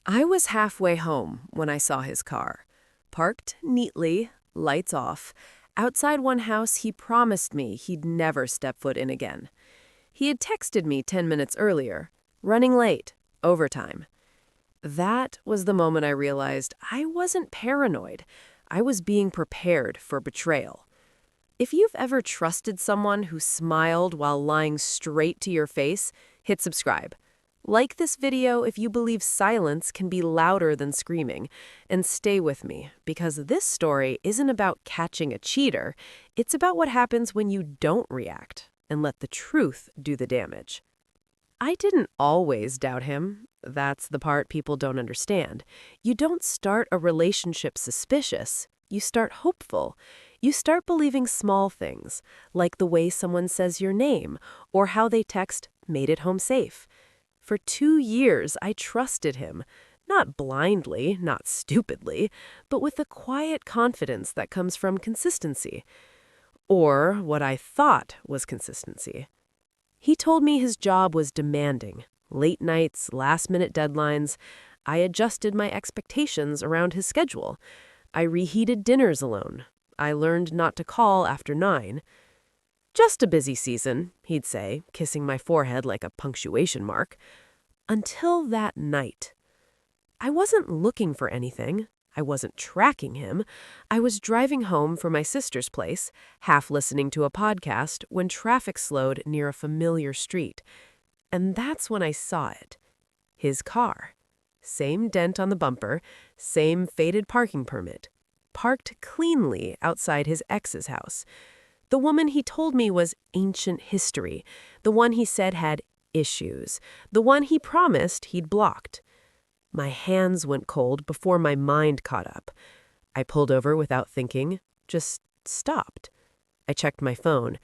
I was halfway home when I saw his car. Parked neatly, lights off, outside one house he promised me he'd never step foot in again. He had texted me 10 minutes earlier, running late, overtime. That was the moment I realized I wasn't paranoid. I was being prepared for betrayal. If you've ever trusted someone who smiled while lying straight to your face, hit subscribe. Like this video if you believe silence can be louder than screaming, and stay with me because this story isn't about catching a cheater, it's about what happens when you don't react and let the truth do the damage. I didn't always doubt him. That's the part people don't understand. You don't start a relationship suspicious. You start hopeful. You start believing small things, like the way someone says your name or how they text, "made it home safe." For 2 years, I trusted him, not blindly, not stupidly, but with a quiet confidence that comes from consistency. Or what I thought was consistency. He told me his job was demanding. Late nights, last-minute deadlines. I adjusted my expectations around his schedule. I reheated dinners alone. I learned not to call after 9. "Just a busy season," he'd say, kissing my forehead like a punctuation mark. Until that night. I wasn't looking for anything. I wasn't tracking him. I was driving home from my sister's place, half listening to a podcast, when traffic slowed near a familiar street. And that's when I saw it. His car. Same dent on the bumper, same faded parking permit. Parked cleanly outside his ex's house. The woman he told me was ancient history. The one he said had issues. The one he promised he'd blocked. My hands went cold before my mind caught up. I pulled over without thinking, just stopped. I checked my phone.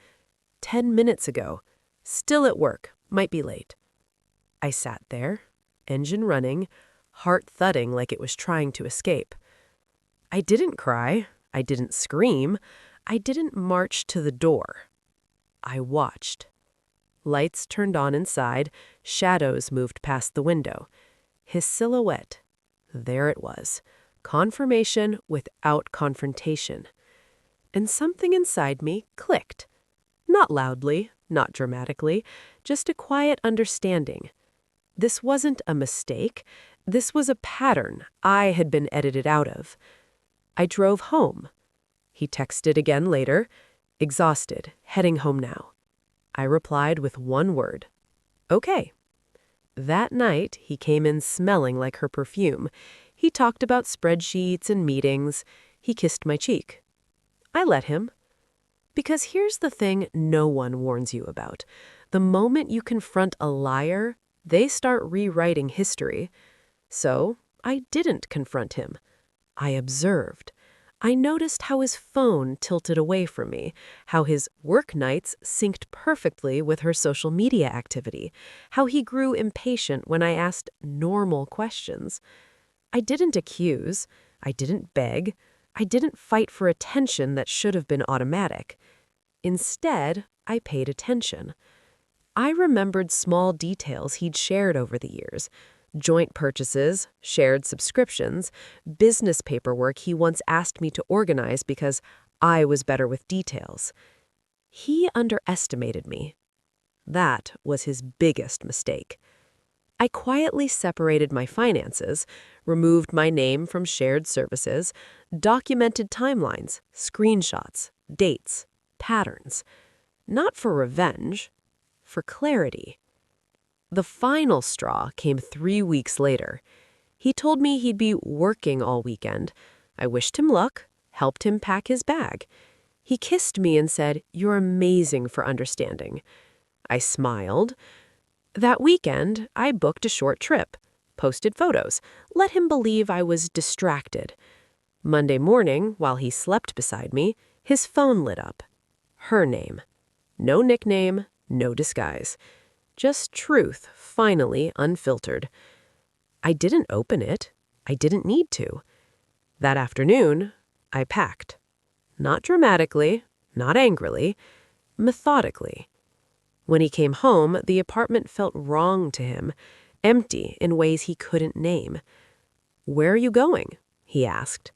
10 minutes ago. Still at work, might be late. I sat there, engine running, heart thudding like it was trying to escape. I didn't cry. I didn't scream. I didn't march to the door. I watched. Lights turned on inside, shadows moved past the window. His silhouette. There it was. Confirmation without confrontation. And something inside me clicked. Not loudly, not dramatically, just a quiet understanding. This wasn't a mistake. This was a pattern I had been edited out of. I drove home. He texted again later, exhausted, heading home now. I replied with one word, "Okay." That night, he came in smelling like her perfume. He talked about spreadsheets and meetings. He kissed my cheek. I let him. Because here's the thing no one warns you about. The moment you confront a liar, they start rewriting history. So I didn't confront him. I observed. I noticed how his phone tilted away from me, how his work nights synced perfectly with her social media activity, how he grew impatient when I asked normal questions. I didn't accuse. I didn't beg. I didn't fight for attention that should have been automatic. Instead, I paid attention. I remembered small details he'd shared over the years. Joint purchases, shared subscriptions, business paperwork he once asked me to organize because I was better with details. He underestimated me. That was his biggest mistake. I quietly separated my finances, removed my name from shared services, documented timelines, screenshots, dates, patterns. Not for revenge, for clarity. The final straw came 3 weeks later. He told me he'd be working all weekend. I wished him luck, helped him pack his bag. He kissed me and said, "You're amazing for understanding." I smiled. That weekend, I booked a short trip, posted photos, let him believe I was distracted. Monday morning, while he slept beside me, his phone lit up. Her name. No nickname, no disguise. Just truth, finally unfiltered. I didn't open it. I didn't need to. That afternoon, I packed. Not dramatically, not angrily, methodically. When he came home, the apartment felt wrong to him, empty in ways he couldn't name. "Where are you going?" he asked.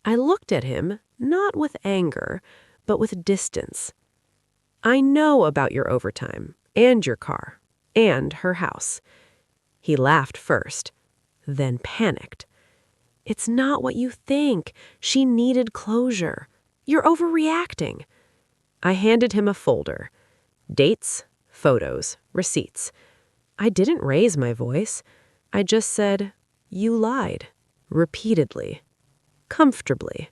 I looked at him, not with anger, but with distance. "I know about your overtime, and your car, and her house." He laughed first, then panicked. "It's not what you think. She needed closure. You're overreacting." I handed him a folder. Dates, photos, receipts. I didn't raise my voice. I just said, "You lied." Repeatedly. Comfortably.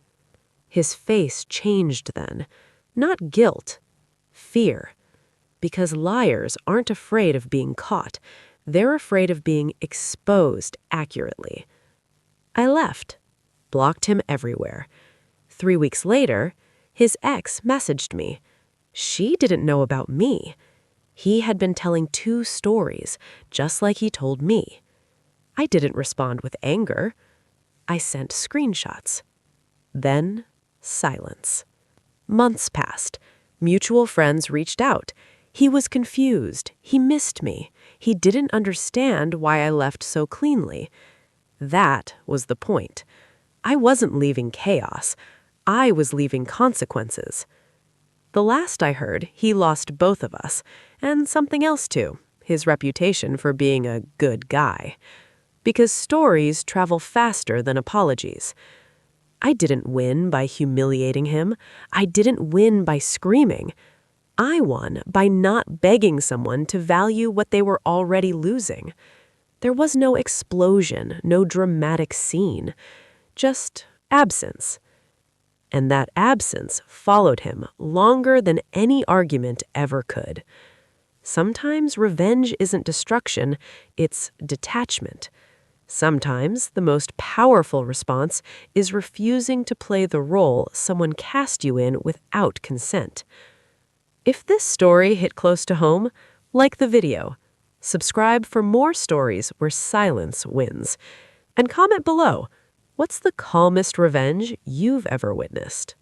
His face changed then. Not guilt. Fear. Because liars aren't afraid of being caught. They're afraid of being exposed accurately. I left. Blocked him everywhere. 3 weeks later, his ex messaged me. She didn't know about me. He had been telling 2 stories, just like he told me. I didn't respond with anger. I sent screenshots. Then, silence. Months passed. Mutual friends reached out. He was confused. He missed me. He didn't understand why I left so cleanly. That was the point. I wasn't leaving chaos. I was leaving consequences. The last I heard, he lost both of us, and something else too, his reputation for being a good guy. Because stories travel faster than apologies. I didn't win by humiliating him. I didn't win by screaming. I won by not begging someone to value what they were already losing. There was no explosion, no dramatic scene, just absence. And that absence followed him longer than any argument ever could. Sometimes revenge isn't destruction, it's detachment. Sometimes the most powerful response is refusing to play the role someone cast you in without consent. If this story hit close to home, like the video. Subscribe for more stories where silence wins. And comment below, what's the calmest revenge you've ever witnessed?